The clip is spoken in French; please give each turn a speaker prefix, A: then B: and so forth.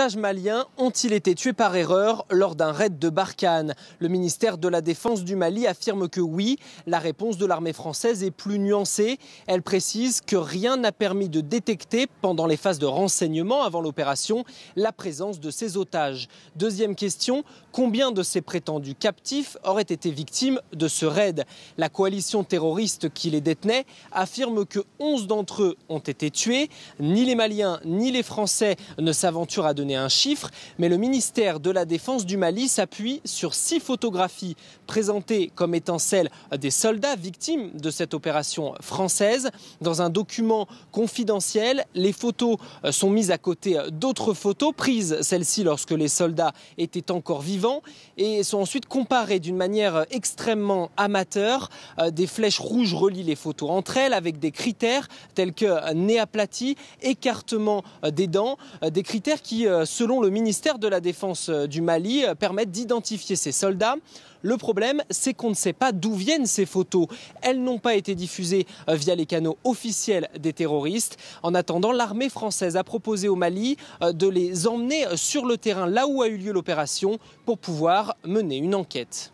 A: Maliens ont-ils été tués par erreur lors d'un raid de Barkhane? Le ministère de la Défense du Mali affirme que oui. La réponse de l'armée française est plus nuancée. Elle précise que rien n'a permis de détecter pendant les phases de renseignement avant l'opération la présence de ces otages. Deuxième question, combien de ces prétendus captifs auraient été victimes de ce raid? La coalition terroriste qui les détenait affirme que 11 d'entre eux ont été tués. Ni les Maliens ni les Français ne s'aventurent à donner un chiffre, mais le ministère de la Défense du Mali s'appuie sur 6 photographies présentées comme étant celles des soldats victimes de cette opération française. Dans un document confidentiel, les photos sont mises à côté d'autres photos prises, celles-ci lorsque les soldats étaient encore vivants, et sont ensuite comparées d'une manière extrêmement amateur. Des flèches rouges relient les photos entre elles avec des critères tels que nez aplati, écartement des dents, des critères qui, selon le ministère de la Défense du Mali, permettent d'identifier ces soldats. Le problème, c'est qu'on ne sait pas d'où viennent ces photos. Elles n'ont pas été diffusées via les canaux officiels des terroristes. En attendant, l'armée française a proposé au Mali de les emmener sur le terrain, là où a eu lieu l'opération, pour pouvoir mener une enquête.